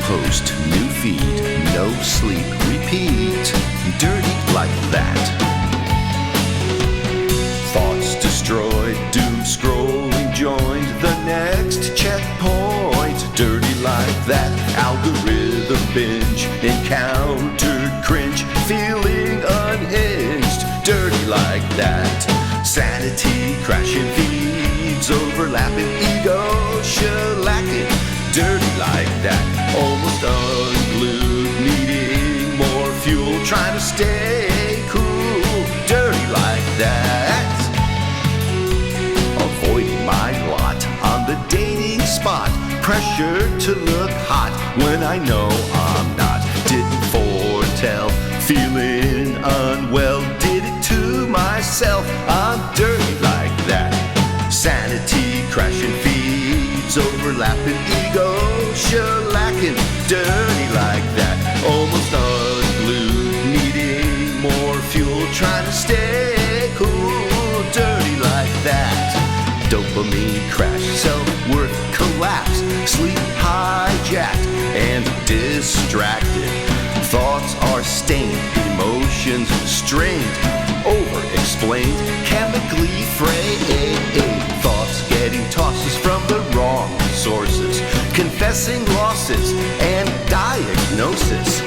post, new feed, no sleep, repeat. Dirty like that. Thoughts destroyed, doom scrolling joined the next checkpoint. Dirty like that. Algorithm binge, encountered cringe, feeling unhinged. Dirty like that. Sanity crashing, feeds overlapping, ego shellacking. Dirty like that. Almost unglued, needing more fuel, trying to stay cool. Dirty like that. Avoiding my lot on the dating spot. Pressure to look hot when I know I'm not. Didn't foretell, feeling unwell. Did it to myself, I'm dirty like that. Sanity crashing, feeds overlapping, ego shellacking. Dirty like that. Almost unglued, needing more fuel, trying to stay cool. Dirty like that. Dopamine crash, self-worth collapse, sleep hijacked and distracted. Thoughts are stained, emotions strained, over-explained, chemically frayed. Thoughts getting tosses from the wrong sources, confessing losses and diagnosis.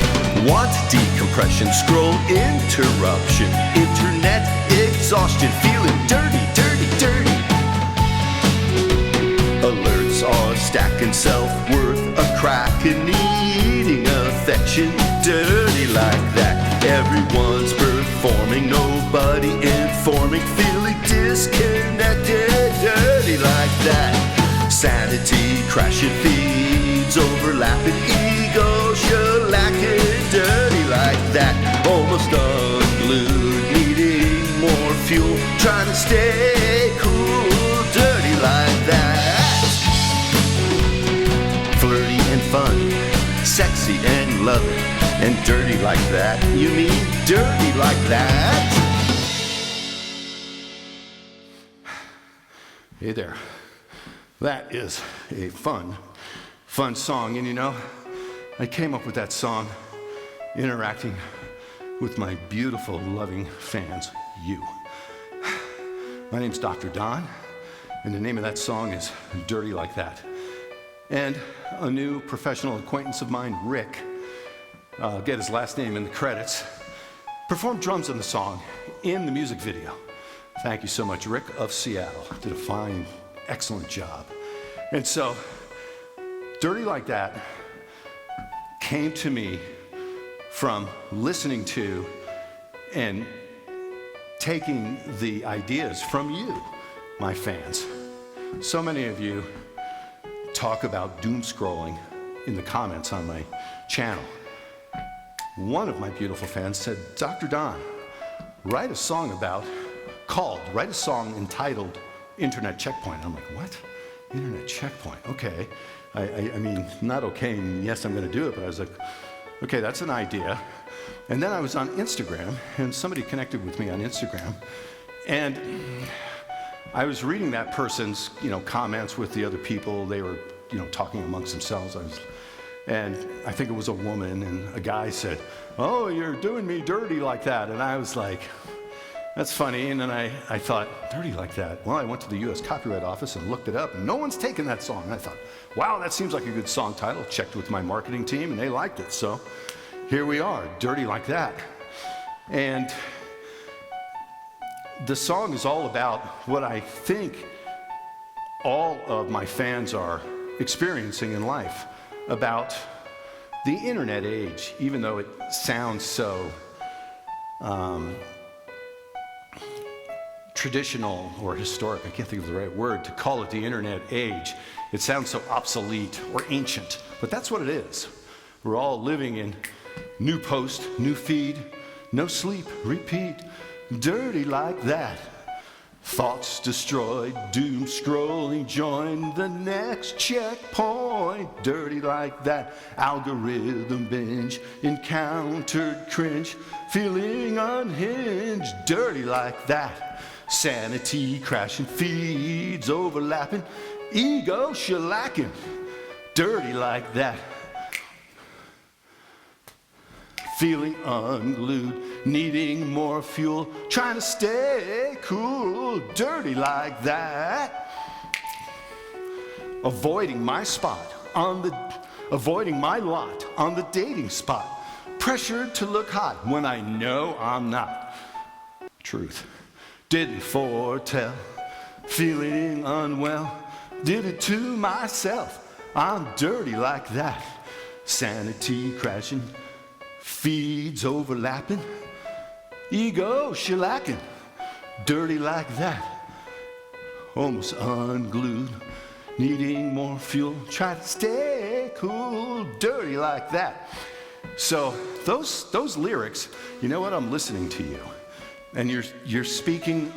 Want decompression, scroll interruption, internet exhaustion, feeling dirty, dirty, dirty. Alerts are stacking, self-worth a crack and needing affection. Dirty like that. Everyone's performing, nobody informing, feeling disconnected. Dirty like that. Sanity crashing, feeds overlapping, ego shellacking. Dirty like that. Almost unglued, needing more fuel, trying to stay cool. Dirty like that. Flirty and fun, sexy and loving, and dirty like that. You mean dirty like that? Hey there. That is a fun song. And you know, I came up with that song interacting with my beautiful, loving fans, you. My name's Dr. Don, and the name of that song is Dirty Like That. And a new professional acquaintance of mine, Rick, I'll get his last name in the credits, performed drums on the song in the music video. Thank you so much, Rick of Seattle. Did a fine, excellent job. And so, Dirty Like That came to me from listening to and taking the ideas from you, my fans. So many of you talk about doom scrolling in the comments on my channel. One of my beautiful fans said, Dr. Don, write a song entitled Internet Checkpoint. I'm like, what? Internet Checkpoint, okay. I mean, not okay, and yes, I'm gonna do it, but I was like, okay, that's an idea. And then I was on Instagram, and somebody connected with me on Instagram, and I was reading that person's, comments with the other people. They were, talking amongst themselves. And I think it was a woman, and a guy said, oh, you're doing me dirty like that. And I was like, that's funny. And then I thought, dirty like that? Well, I went to the US Copyright Office and looked it up, and no one's taken that song. And I thought, wow, that seems like a good song title. Checked with my marketing team, and they liked it. So here we are, Dirty Like That. And the song is all about what I think all of my fans are experiencing in life, about the internet age, even though it sounds so traditional or historic. I can't think of the right word to call it the internet age. It sounds so obsolete or ancient, but that's what it is. We're all living in new post, new feed, no sleep, repeat, dirty like that. Thoughts destroyed, doom scrolling, join the next checkpoint. Dirty like that. Algorithm binge, encountered cringe, feeling unhinged. Dirty like that. Sanity crashing, feeds overlapping, ego shellacking. Dirty like that. feeling unglued, needing more fuel, trying to stay cool, dirty like that. Avoiding my lot on the dating spot. Pressured to look hot when I know I'm not. Truth. Didn't foretell. Feeling unwell. Did it to myself. I'm dirty like that. Sanity crashing. Feeds overlapping. Ego shellacking. Dirty like that. Almost unglued. Needing more fuel. Try to stay cool. Dirty like that. So those lyrics, you know what? I'm listening to you, and you're speaking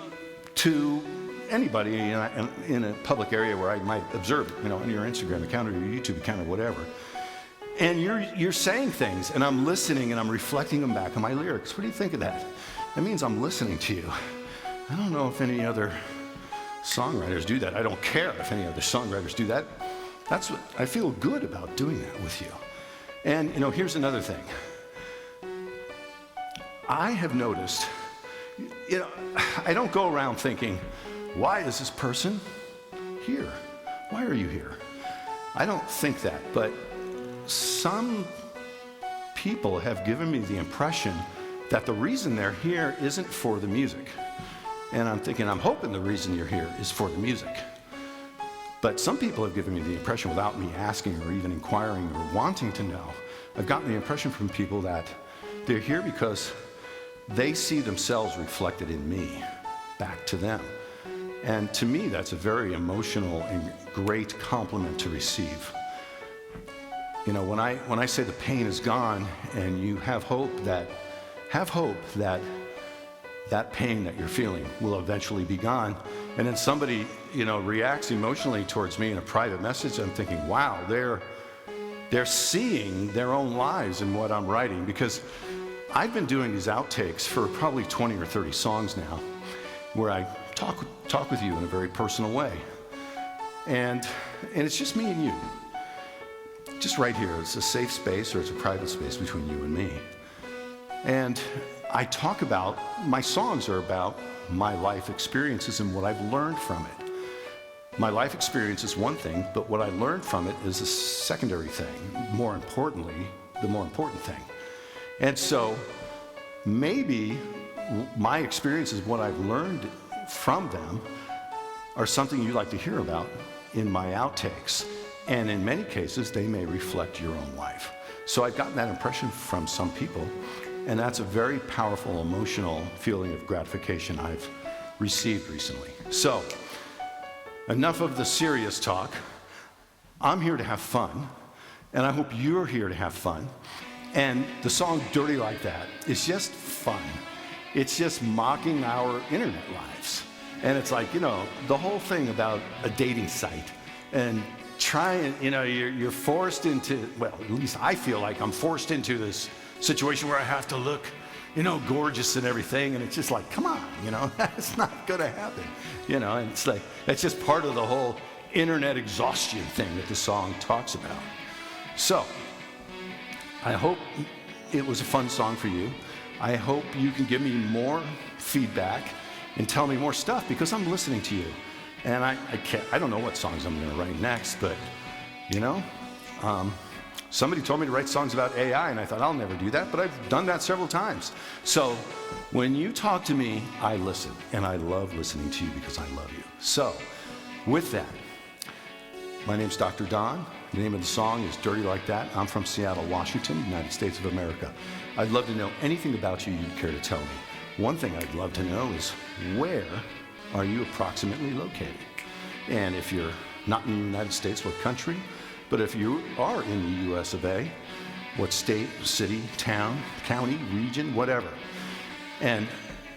to anybody in a public area where I might observe it, on your Instagram account or your YouTube account or whatever. And you're saying things, and I'm listening, and I'm reflecting them back on my lyrics. What do you think of that? That means I'm listening to you. I don't know if any other songwriters do that. I don't care if any other songwriters do that. That's what I feel good about doing that with you. And, here's another thing. I have noticed, I don't go around thinking, why is this person here? Why are you here? I don't think that, but some people have given me the impression that the reason they're here isn't for the music. And I'm hoping the reason you're here is for the music. But some people have given me the impression, without me asking or even inquiring or wanting to know, I've gotten the impression from people that they're here because they see themselves reflected in me, back to them. And to me, that's a very emotional and great compliment to receive. When I say the pain is gone and you have hope that that pain that you're feeling will eventually be gone. And then somebody, reacts emotionally towards me in a private message. I'm thinking, wow, they're seeing their own lives in what I'm writing, because I've been doing these outtakes for probably 20 or 30 songs now, where I talk with you in a very personal way. And it's just me and you. Just right here. It's a safe space, or it's a private space between you and me. And I talk about, my songs are about my life experiences and what I've learned from it. My life experience is one thing, but what I learned from it is a secondary thing. More importantly, the more important thing. And so maybe my experiences, what I've learned from them, are something you'd like to hear about in my outtakes. And in many cases, they may reflect your own life. So I've gotten that impression from some people. And that's a very powerful emotional feeling of gratification I've received recently. So, enough of the serious talk. I'm here to have fun, and I hope you're here to have fun. And the song Dirty Like That is just fun. It's just mocking our internet lives. And it's like, the whole thing about a dating site and trying, you're forced into, well, at least I feel like I'm forced into this situation where I have to look, gorgeous and everything, and it's just like, come on, that's not gonna happen, and it's like, that's just part of the whole internet exhaustion thing that the song talks about. So, I hope it was a fun song for you. I hope you can give me more feedback and tell me more stuff, because I'm listening to you. And I don't know what songs I'm gonna write next, but, somebody told me to write songs about AI, and I thought, I'll never do that, but I've done that several times. So when you talk to me, I listen, and I love listening to you because I love you. So with that, my name's Dr. Don. The name of the song is Dirty Like That. I'm from Seattle, Washington, United States of America. I'd love to know anything about you you'd care to tell me. One thing I'd love to know is, where are you approximately located? And if you're not in the United States, what country? But if you are in the US of A, what state, city, town, county, region, whatever. And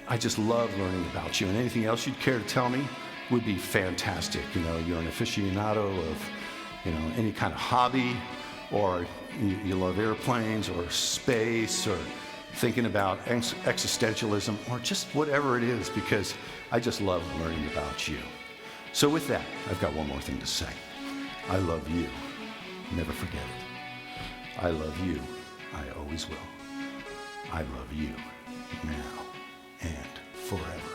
I just love learning about you, and anything else you'd care to tell me would be fantastic. You're an aficionado of, any kind of hobby, or you love airplanes or space, or thinking about existentialism, or just whatever it is, because I just love learning about you. So with that, I've got one more thing to say. I love you. Never forget it. I love you. I always will. I love you now and forever.